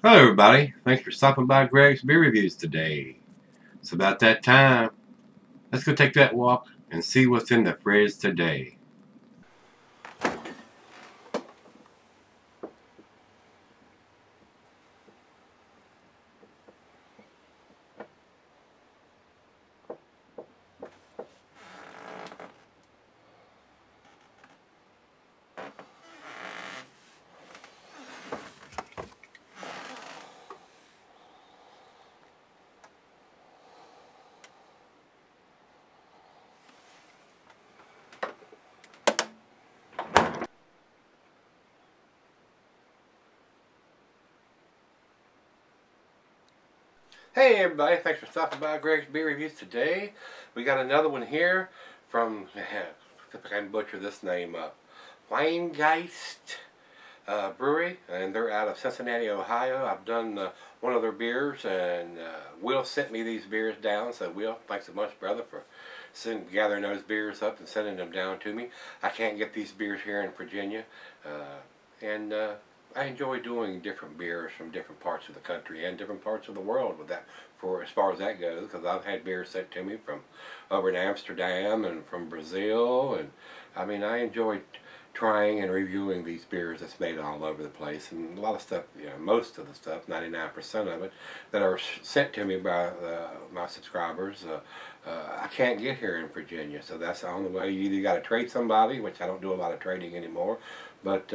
Hello everybody, thanks for stopping by Gregsbeerreviews today. It's about that time. Let's go take that walk and see what's in the fridge today. Hey everybody, thanks for stopping by Gregsbeerreviews today. We got another one here from, if I can butcher this name up, Rhinegeist Brewing, and they're out of Cincinnati, Ohio. I've done one of their beers, and Will sent me these beers down, so Will, thanks so much, brother, for gathering those beers up and sending them down to me. I can't get these beers here in Virginia, and I enjoy doing different beers from different parts of the country and different parts of the world with that, for as far as that goes, because I've had beers sent to me from over in Amsterdam and from Brazil, and I mean, I enjoy trying and reviewing these beers that's made all over the place, and a lot of stuff, you know, most of the stuff, 99% of it, that are sent to me by my subscribers, I can't get here in Virginia, so that's the only way. You either got to trade somebody, which I don't do a lot of trading anymore, but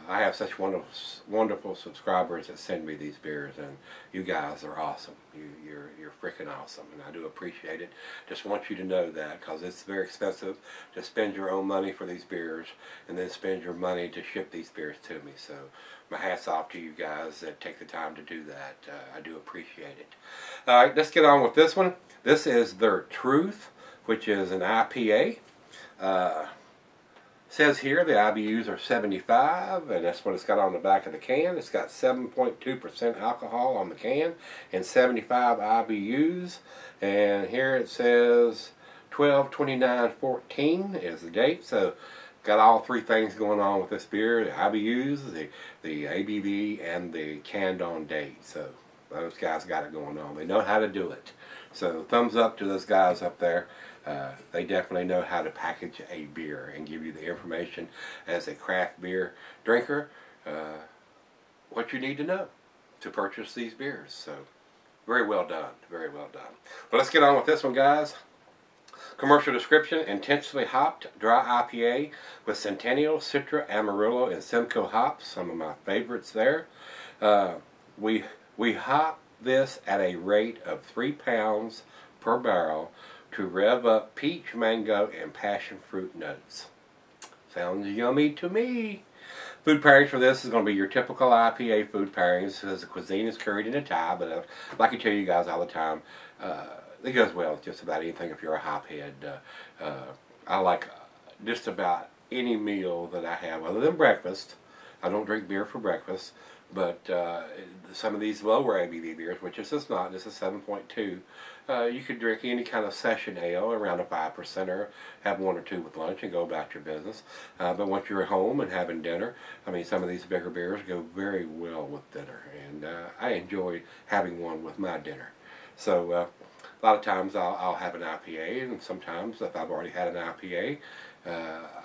I have such wonderful subscribers that send me these beers, and you guys are awesome. You're freaking awesome, and I do appreciate it. Just want you to know that, because it's very expensive to spend your own money for these beers, and then spend your money to ship these beers to me. So my hat's off to you guys that take the time to do that. I do appreciate it. All right, let's get on with this one. This is their Truth, which is an IPA. Says here the IBUs are 75, and that's what it's got on the back of the can. It's got 7.2% alcohol on the can and 75 IBUs. And here it says 12/29/14 is the date. So got all three things going on with this beer: the IBUs, the ABV, and the canned on date. So those guys got it going on. They know how to do it. So thumbs up to those guys up there. They definitely know how to package a beer and give you the information as a craft beer drinker, what you need to know to purchase these beers. So very well done, very well done. But let's get on with this one, guys. Commercial description: intentionally hopped dry IPA with Centennial, Citra, Amarillo, and Simcoe hops. Some of my favorites there. We hop this at a rate of 3 pounds per barrel to rev up peach, mango, and passion fruit notes. Sounds yummy to me. Food pairings for this is going to be your typical IPA food pairings. As the cuisine is curried in a Thai, but like I tell you guys all the time, it goes well with just about anything if you're a hophead. I like just about any meal that I have other than breakfast. I don't drink beer for breakfast, but some of these lower ABV beers, which this is not, this is 7.2, you could drink any kind of session ale around a 5%er, have one or two with lunch and go about your business. But once you're at home and having dinner, I mean, some of these bigger beers go very well with dinner, and I enjoy having one with my dinner. So a lot of times I'll have an IPA, and sometimes if I've already had an IPA,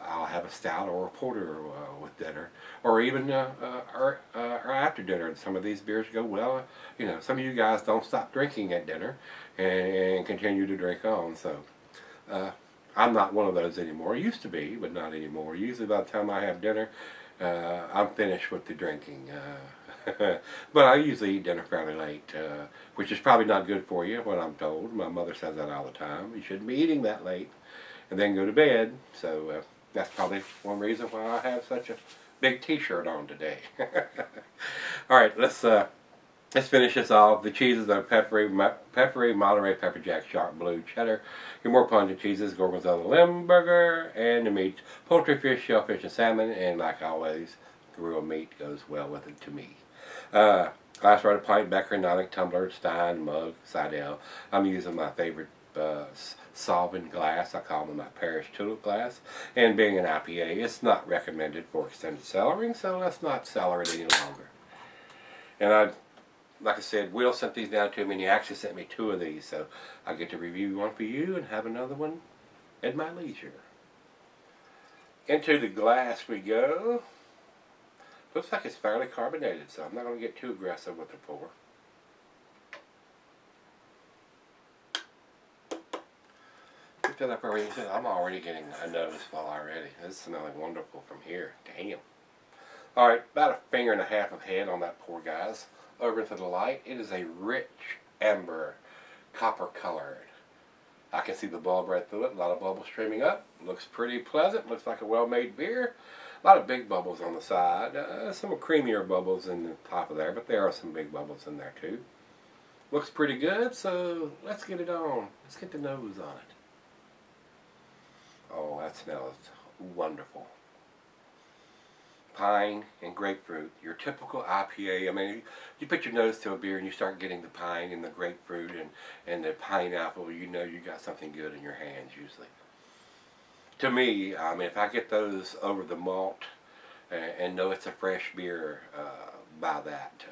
I'll have a stout or a porter with dinner, or even or after dinner. And some of these beers go well. You know, some of you guys don't stop drinking at dinner and continue to drink on. So I'm not one of those anymore. I used to be, but not anymore. Usually by the time I have dinner, I'm finished with the drinking. But I usually eat dinner fairly late, which is probably not good for you, what I'm told. My mother says that all the time. You shouldn't be eating that late and then go to bed. So that's probably one reason why I have such a big t-shirt on today. Alright, let's finish this off. The cheeses are peppery Monterey Pepper Jack, Sharp Blue, Cheddar. Your more pungent cheeses: Gorgonzola, Limburger, and the meat: poultry, fish, shellfish, and salmon. And like always, grilled meat goes well with it to me. Glass, rod, pint, Becker, Nonic, tumbler, stein, mug, Sidel. I'm using my favorite solvent glass. I call them my Parish Tulip glass. And being an IPA, it's not recommended for extended cellaring, so let's not cellar it any longer. And like I said, Will sent these down to me, and he actually sent me 2 of these, so I get to review one for you and have another one at my leisure. Into the glass we go. Looks like it's fairly carbonated, so I'm not going to get too aggressive with the pour. Fill up everything. I'm already getting a nose full already. This is smelling wonderful from here. Damn. Alright, about a finger and a half of head on that pour, guys. Over into the light. It is a rich amber, copper colored. I can see the bulb right through it. A lot of bubbles streaming up. Looks pretty pleasant. Looks like a well-made beer. A lot of big bubbles on the side. Some creamier bubbles in the top of there, but there are some big bubbles in there too. Looks pretty good, so let's get it on. Let's get the nose on it. Oh, that smells wonderful. Pine and grapefruit, your typical IPA. I mean, you put your nose to a beer and you start getting the pine and the grapefruit and the pineapple, you know you got something good in your hands usually. To me, I mean, if I get those over the malt and know it's a fresh beer by that.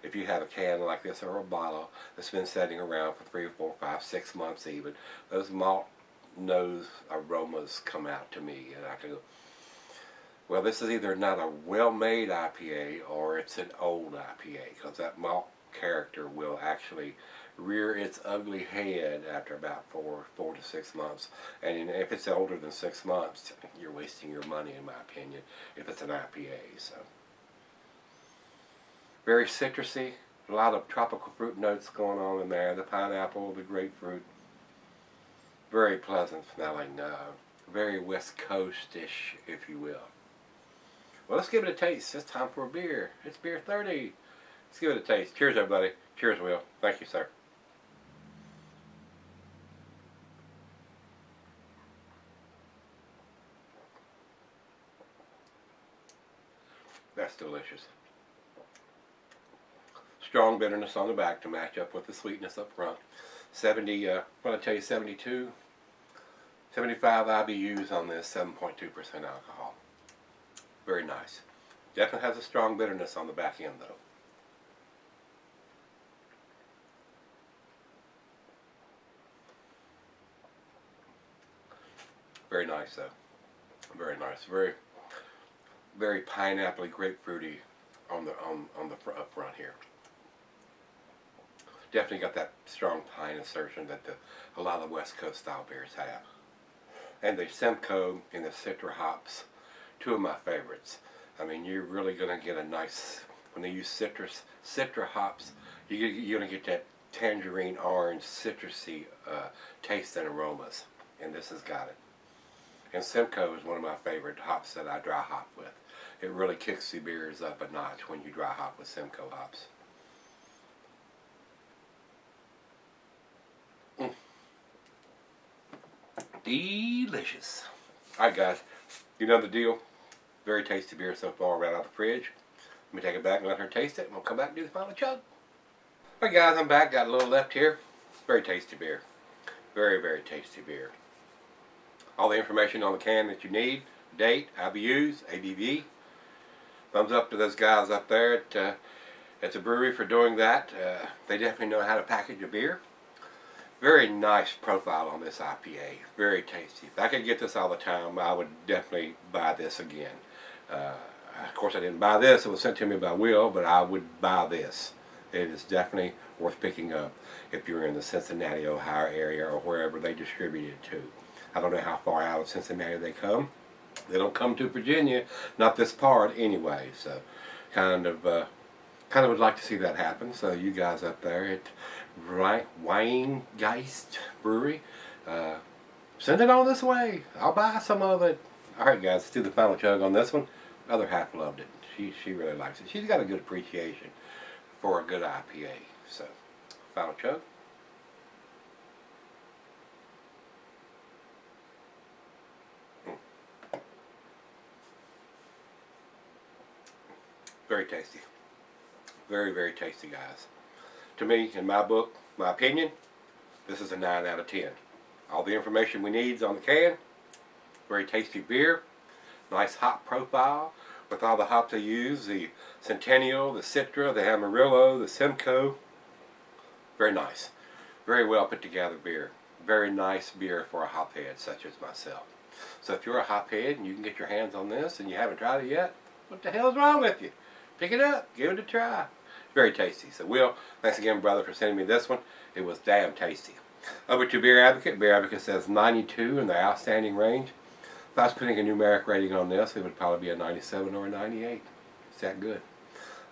If you have a can like this or a bottle that's been sitting around for 3 or 4, 5, 6 months even, those malt nose aromas come out to me, and I can go, well, this is either not a well-made IPA or it's an old IPA, because that malt character will actually rear its ugly head after about 4 to 6 months. And if it's older than 6 months, you're wasting your money, in my opinion, if it's an IPA. So very citrusy, a lot of tropical fruit notes going on in there, the pineapple, the grapefruit. Very pleasant smelling, very West Coast-ish, if you will. Well, let's give it a taste. It's time for a beer. It's beer 30. Let's give it a taste. Cheers, everybody. Cheers, Will. Thank you, sir. That's delicious. Strong bitterness on the back to match up with the sweetness up front. 70, what did I tell you, 72? 75 IBUs on this, 7.2% alcohol. Very nice. Definitely has a strong bitterness on the back end, though. Very nice, though. Very nice. Very pineapple-y, grapefruity on the up front here. Definitely got that strong pine insertion that a lot of West Coast style beers have. And the Simcoe and the Citra hops, 2 of my favorites. I mean, you're really going to get a nice, when they use Citra hops, you're going to get that tangerine orange citrusy taste and aromas. And this has got it. And Simcoe is one of my favorite hops that I dry hop with. It really kicks the beers up a notch when you dry hop with Simcoe hops. Delicious. Alright, guys, you know the deal. Very tasty beer so far, right out of the fridge. Let me take it back and let her taste it, and we'll come back and do the final chug. Alright, guys, I'm back. Got a little left here. Very tasty beer. Very, very tasty beer. All the information on the can that you need. Date, IBUs, ABV. Thumbs up to those guys up there at the brewery for doing that. They definitely know how to package a beer. Very nice profile on this IPA. Very tasty. If I could get this all the time, I would definitely buy this again. Of course, I didn't buy this. It was sent to me by Will, but I would buy this. It is definitely worth picking up if you're in the Cincinnati, Ohio area or wherever they distribute it to. I don't know how far out of Cincinnati they come. They don't come to Virginia, not this part anyway. So, kind of would like to see that happen. So, you guys up there at Rhinegeist Brewing, send it on this way. I'll buy some of it. Alright, guys, let's do the final chug on this one. The other half loved it. She really likes it. She's got a good appreciation for a good IPA. So, final chug. Very tasty. Very, very tasty, guys. To me, in my book, my opinion, this is a 9 out of 10. All the information we need is on the can. Very tasty beer. Nice hop profile. With all the hops they use, the Centennial, the Citra, the Amarillo, the Simcoe. Very nice. Very well put together beer. Very nice beer for a hophead such as myself. So if you're a hophead and you can get your hands on this and you haven't tried it yet, what the hell's wrong with you? Pick it up. Give it a try. It's very tasty. So Will, thanks again, brother, for sending me this one. It was damn tasty. Over to Beer Advocate. Beer Advocate says 92 in the outstanding range. If I was putting a numeric rating on this, it would probably be a 97 or a 98. It's that good.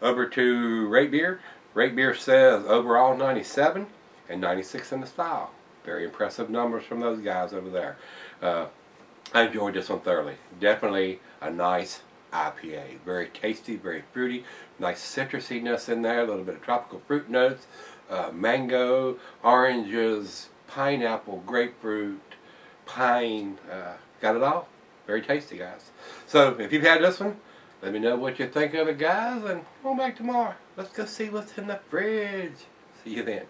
Over to Rate Beer. Rate Beer says overall 97 and 96 in the style. Very impressive numbers from those guys over there. I enjoyed this one thoroughly. Definitely a nice IPA. Very tasty, very fruity. Nice citrusiness in there. A little bit of tropical fruit notes. Mango, oranges, pineapple, grapefruit, pine. Got it all. Very tasty, guys. So if you've had this one, let me know what you think of it, guys, and come back tomorrow. Let's go see what's in the fridge. See you then.